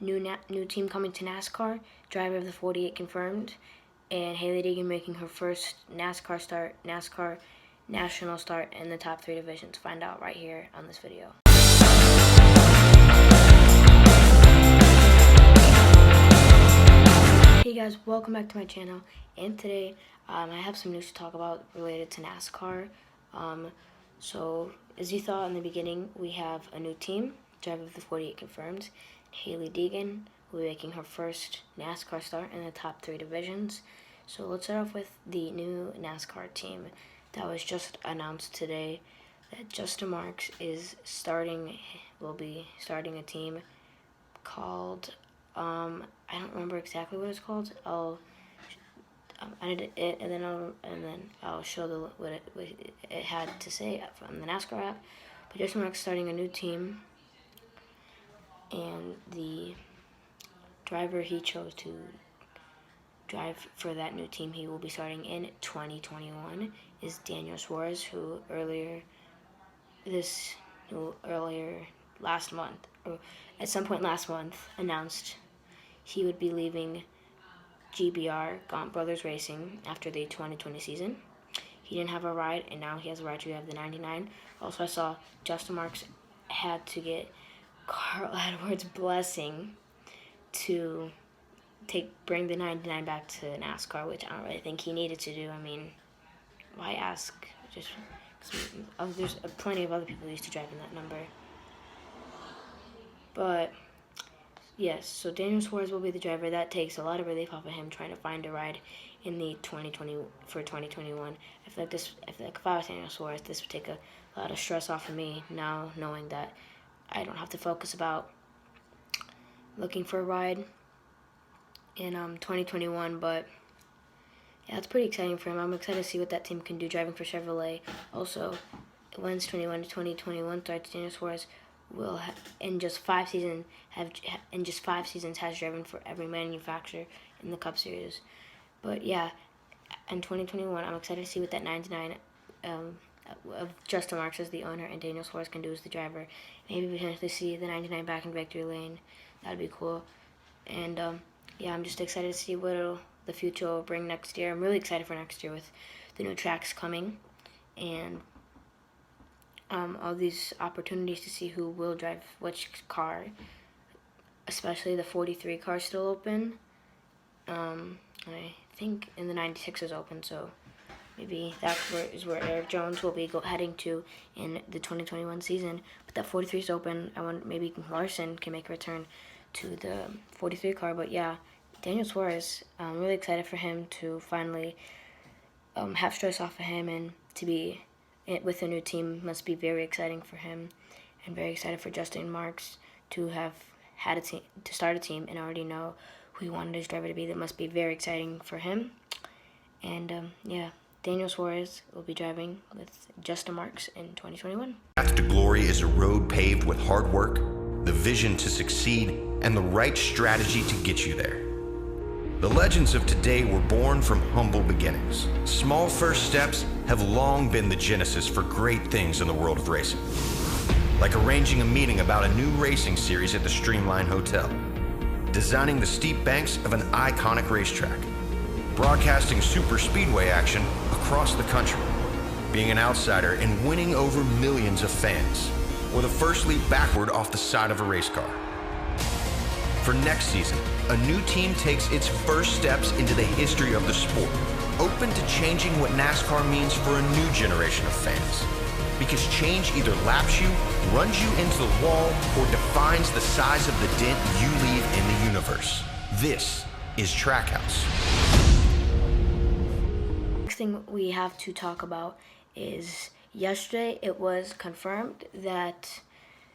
new team coming to NASCAR, driver of the 48 confirmed, and Haile Deegan making her first NASCAR national start in the top 3 divisions. Find out right here on this video. Hey guys, welcome back to my channel, and today I have some news to talk about related to NASCAR. So as you thought in the beginning, we have a new team, driver of the 48 confirmed. Haile Deegan will be making her first NASCAR start in the top 3 divisions. So let's start off with the new NASCAR team that was just announced today. That Justin Marks will be starting a team called I don't remember exactly what it's called. I'll edit it and then I'll show what it had to say from the NASCAR app. But Justin Marks starting a new team, and the driver he chose to drive for that new team he will be starting in 2021 is Daniel Suarez, who earlier last month, or at some point last month, announced he would be leaving GBR, Gaunt Brothers Racing, after the 2020 season. He didn't have a ride, and now he has a ride to have the 99. Also, I saw Justin Marks had to get Carl Edwards' blessing to bring the 99 back to NASCAR, which I don't really think he needed to do. I mean, why ask? Just there's plenty of other people used to driving that number. But yes, so Daniel Suarez will be the driver. That takes a lot of relief off of him trying to find a ride in the 2021. I feel like if I was Daniel Suarez, this would take a lot of stress off of me now, knowing that I don't have to focus about looking for a ride in 2021. But yeah, it's pretty exciting for him. I'm excited to see what that team can do driving for Chevrolet. Also, once 2021 starts, Daniel Suarez will in just 5 seasons has driven for every manufacturer in the Cup Series. But yeah, in 2021, I'm excited to see what that 99 of Justin Marks as the owner and Daniel Suarez can do as the driver. Maybe potentially see the 99 back in victory lane. That'd be cool. And yeah, I'm just excited to see what the future will bring next year. I'm really excited for next year with the new tracks coming, and all these opportunities to see who will drive which car, especially the 43 car is still open. I think in the 96 is open, so maybe that's where Eric Jones will be heading to in the 2021 season. But that 43 is open. I want maybe Larson can make a return to the 43 car. But yeah, Daniel Suarez, I'm really excited for him to finally have stress off of him, and to be with a new team must be very exciting for him, and very excited for Justin Marks to have had a team, to start a team and already know who he wanted his driver to be. That must be very exciting for him. And yeah, Daniel Suarez will be driving with Justin Marks in 2021. Path to glory is a road paved with hard work, the vision to succeed, and the right strategy to get you there. The legends of today were born from humble beginnings. Small first steps have long been the genesis for great things in the world of racing. Like arranging a meeting about a new racing series at the Streamline Hotel, designing the steep banks of an iconic racetrack, broadcasting super speedway action across the country, being an outsider and winning over millions of fans, or the first leap backward off the side of a race car. For next season, a new team takes its first steps into the history of the sport, open to changing what NASCAR means for a new generation of fans. Because change either laps you, runs you into the wall, or defines the size of the dent you leave in the universe. This is Trackhouse. Next thing we have to talk about is yesterday it was confirmed that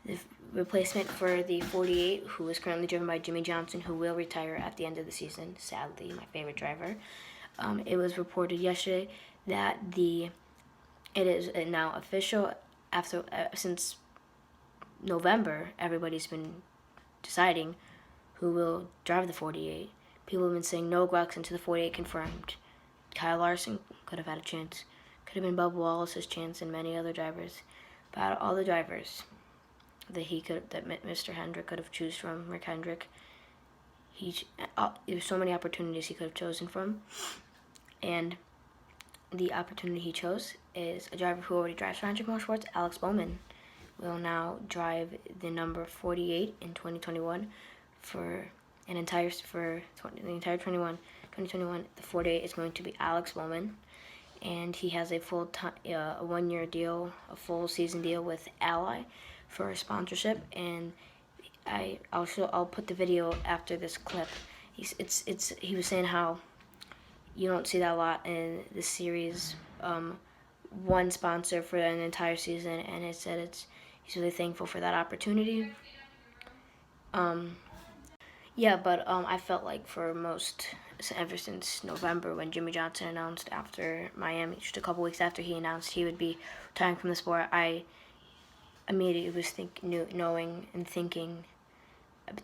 the replacement for the 48, who is currently driven by Jimmy Johnson, who will retire at the end of the season, sadly, my favorite driver. It was reported yesterday that it is now official. Since November, everybody's been deciding who will drive the 48. People have been saying no Glucks into the 48 confirmed. Kyle Larson could have had a chance. Could have been Bubba Wallace's chance, and many other drivers. But out of all the drivers that Mr. Hendrick could have choose from, Rick Hendrick, There's so many opportunities he could have chosen from, and the opportunity he chose is a driver who already drives for Hendrick Motorsports. Alex Bowman will now drive the number 48 in 2021 for the entire 2021. The 48 is going to be Alex Bowman, and he has a full time, a 1 year deal, a full season deal with Ally for a sponsorship. And I'll put the video after this clip. He was saying how you don't see that a lot in this series. One sponsor for an entire season, and it said he's really thankful for that opportunity. Yeah, but I felt like ever since November when Jimmy Johnson announced after Miami, just a couple weeks after he announced he would be retiring from the sport, I immediately was knowing and thinking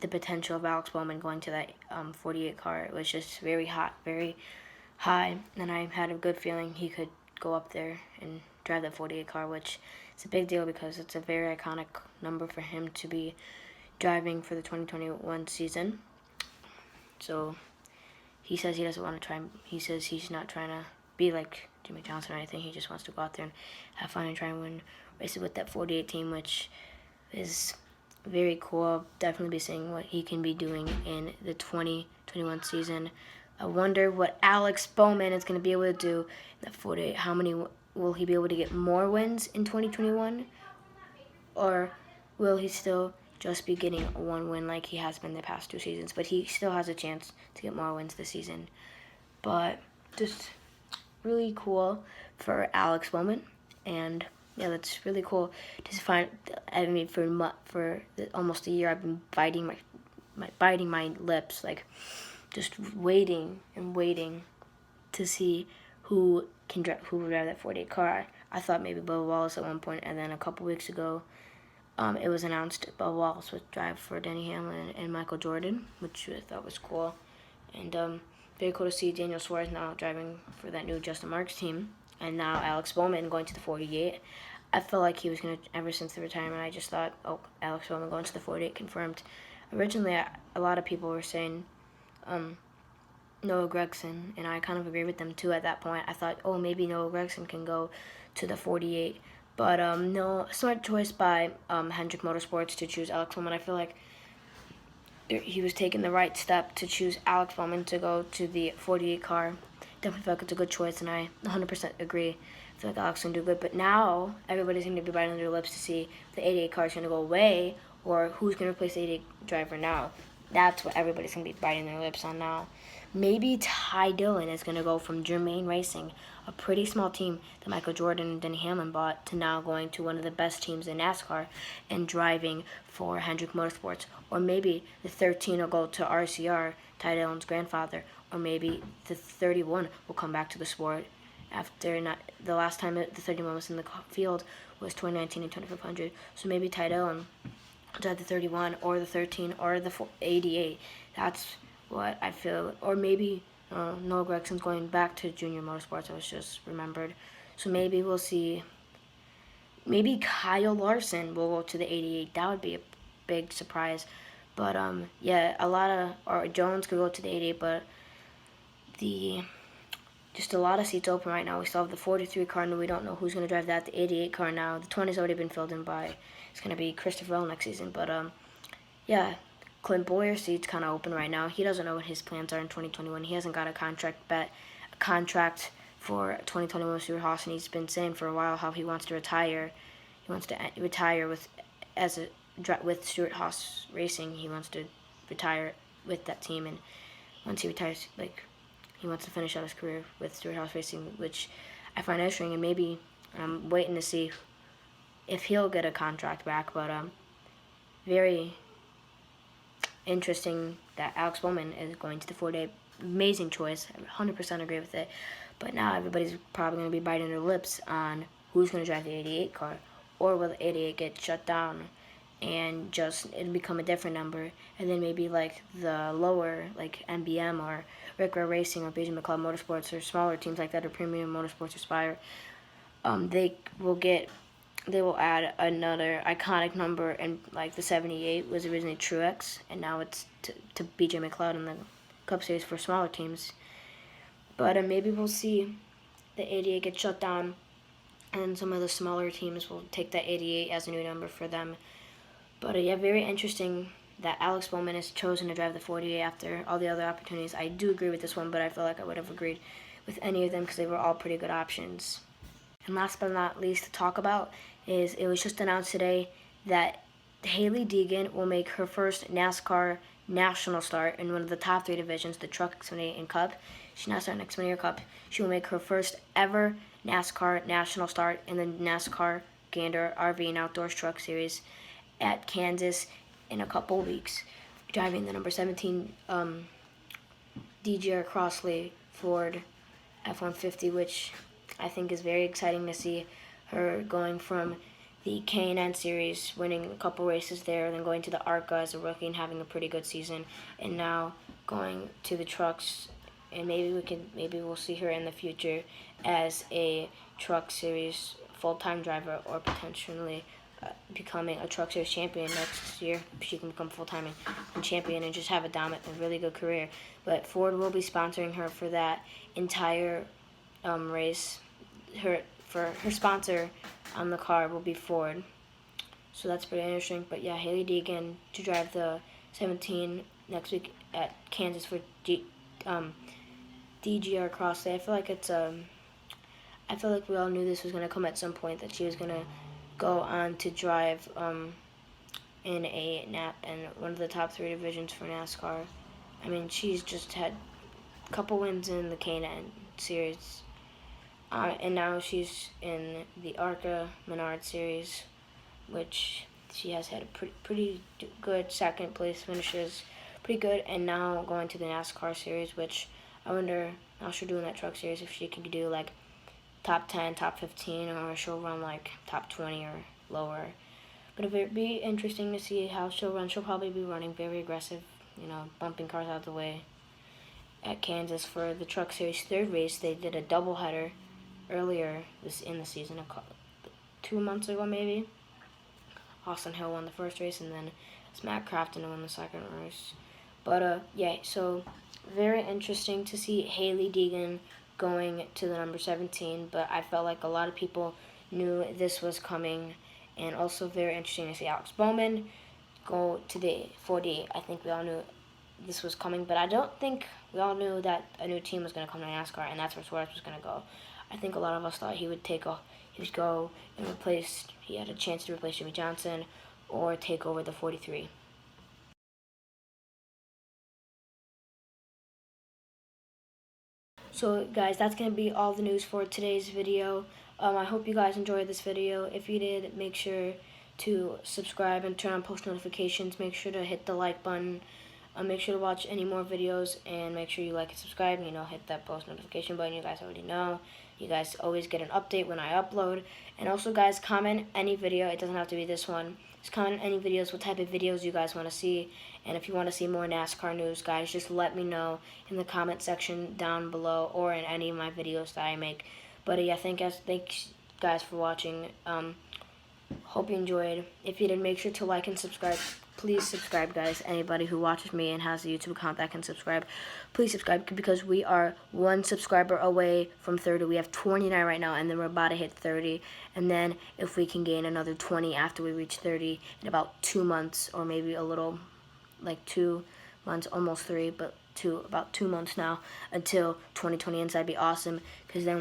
the potential of Alex Bowman going to that 48 car. It was just very high, and I had a good feeling he could go up there and drive that 48 car, which is a big deal because it's a very iconic number for him to be driving for the 2021 season. So he says he doesn't want to try. He says he's not trying to be like Jimmy Johnson or anything. He just wants to go out there and have fun and try and win races with that 48 team, which is very cool. I'll definitely be seeing what he can be doing in the 2021 season. I wonder what Alex Bowman is going to be able to do in the 48. How many will he be able to get more wins in 2021? Or will he still just be getting one win like he has been the past 2 seasons? But he still has a chance to get more wins this season. But just really cool for Alex Bowman. And yeah, that's really cool to find. I mean, for almost a year, I've been biting my lips, like just waiting to see who will drive that 48 car. I thought maybe Bubba Wallace at one point, and then a couple weeks ago, it was announced Bubba Wallace would drive for Denny Hamlin and Michael Jordan, which I thought was cool. And very cool to see Daniel Suarez now driving for that new Justin Marks team, and now Alex Bowman going to the 48. I felt like he was going to, ever since the retirement, I just thought, oh, Alex Bowman going to the 48 confirmed. Originally, a lot of people were saying Noah Gragson, and I kind of agree with them too at that point. I thought, oh, maybe Noah Gragson can go to the 48. But no, smart choice by Hendrick Motorsports to choose Alex Bowman. I feel like he was taking the right step to choose Alex Bowman to go to the 48 car. Definitely feel like it's a good choice, and I 100% agree. I feel like Alex can do good. But now everybody's going to be biting their lips to see if the 88 car is going to go away or who's going to replace the 88 driver now. That's what everybody's going to be biting their lips on now. Maybe Ty Dillon is going to go from Germain Racing, a pretty small team that Michael Jordan and Denny Hamlin bought, to now going to one of the best teams in NASCAR and driving for Hendrick Motorsports. Or maybe the 13 will go to RCR, Ty Dillon's grandfather. Or maybe the 31 will come back to the sport after the last time the 31 was in the field was 2019 and 2500. So maybe Ty Dillon will drive the 31 or the 13 or the 88. That's what I feel. Or maybe Noah Gregson's going back to Junior Motorsports. I was just remembered. So maybe we'll see. Maybe Kyle Larson will go to the 88. That would be a big surprise. But yeah, or Jones could go to the 88. But just a lot of seats open right now. We still have the 43 car, and we don't know who's going to drive that. The 88 car now. The 20's already been filled in by. It's going to be Christopher Bell next season. But yeah. Clint Bowyer's seat's kind of open right now. He doesn't know what his plans are in 2021. He hasn't got a contract for 2021 with Stuart Haas, and he's been saying for a while how he wants to retire. He wants to retire with Stuart Haas Racing. He wants to retire with that team, and once he retires, he wants to finish out his career with Stuart Haas Racing, which I find interesting. And maybe I'm waiting to see if he'll get a contract back. But very interesting that Alex Bowman is going to the 4-day. Amazing choice. I 100% agree with it. But now everybody's probably going to be biting their lips on who's going to drive the 88 car, or will the 88 get shut down and it'll become a different number, and then maybe the lower, NBM or Rick Rare Racing or BJ McLeod Motorsports or smaller teams like that, or Premium Motorsports or Spire, they will get they will add another iconic number, and like the 78 was originally Truex, and now it's to BJ McLeod in the Cup Series for smaller teams. But maybe we'll see the 88 get shut down, and some of the smaller teams will take that 88 as a new number for them. But yeah, very interesting that Alex Bowman is chosen to drive the 48 after all the other opportunities. I do agree with this one, but I feel like I would have agreed with any of them because they were all pretty good options. And last but not least to talk about is it was just announced today that Haile Deegan will make her first NASCAR national start in one of the top 3 divisions, the Truck, Xfinity, and Cup. She's now starting Xfinity or Cup. She will make her first ever NASCAR national start in the NASCAR Gander RV and Outdoors Truck Series at Kansas in a couple weeks, driving the number 17 DGR Crossley Ford F-150, which I think is very exciting to see her going from the K&N Series, winning a couple races there, then going to the ARCA as a rookie and having a pretty good season, and now going to the trucks. And maybe we'll see her in the future as a Truck Series full-time driver, or potentially becoming a Truck Series champion next year. She can become full-time and champion and just have a really good career. But Ford will be sponsoring her for that entire race. Her sponsor on the car will be Ford. So that's pretty interesting. But yeah, Haile Deegan to drive the 17 next week at Kansas for DGR Crossley. I feel like we all knew this was going to come at some point, that she was going to go on to drive in one of the top 3 divisions for NASCAR. I mean, she's just had a couple wins in the K&N Series, and now she's in the ARCA Menard Series, which she has had a pretty good second place finishes, pretty good, and now going to the NASCAR Series, which I wonder how she'll do in that Truck Series, if she can do like top 10, top 15, or she'll run like top 20 or lower. But it'd be interesting to see how she'll run. She'll probably be running very aggressive, bumping cars out of the way at Kansas for the Truck Series 3rd race. They did a doubleheader earlier in the season, 2 months ago maybe. Austin Hill won the first race, and then Matt Crafton won the second race. But yeah, so very interesting to see Haile Deegan going to the number 17, but I felt like a lot of people knew this was coming, and also very interesting to see Alex Bowman go to the 48. I think we all knew this was coming, but I don't think we all knew that a new team was going to come to NASCAR, and that's where Suarez was going to go. I think a lot of us thought he would go and replace, he had a chance to replace Jimmy Johnson or take over the 43. So guys, that's going to be all the news for today's video. I hope you guys enjoyed this video. If you did, make sure to subscribe and turn on post notifications. Make sure to hit the like button. Make sure to watch any more videos, and make sure you like and subscribe. Hit that post notification button. You guys already know. You guys always get an update when I upload. And also, guys, comment any video. It doesn't have to be this one. Just comment any videos, what type of videos you guys want to see. And if you want to see more NASCAR news, guys, just let me know in the comment section down below, or in any of my videos that I make. But yeah, thanks guys for watching. Hope you enjoyed. If you did, make sure to like and subscribe. Please subscribe, guys. Anybody who watches me and has a YouTube account that can subscribe, please subscribe, because we are 1 subscriber away from 30. We have 29 right now, and then we're about to hit 30. And then if we can gain another 20 after we reach 30 in about 2 months, or maybe a little, like 2 months, almost 3, but about 2 months now until 2020 ends, that'd be awesome, because then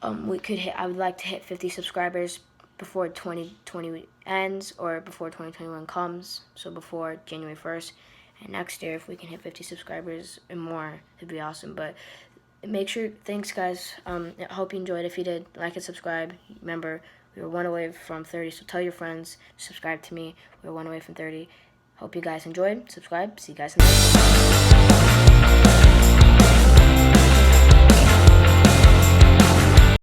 I would like to hit 50 subscribers before 2020 ends, or before 2021 comes, so before January 1st. And next year, if we can hit 50 subscribers and more, it'd be awesome. But make sure, thanks guys, I hope you enjoyed. If you did, like and subscribe. Remember, we were 1 away from 30, so tell your friends, subscribe to me. We were 1 away from 30. Hope you guys enjoyed. Subscribe. See you guys in the next one.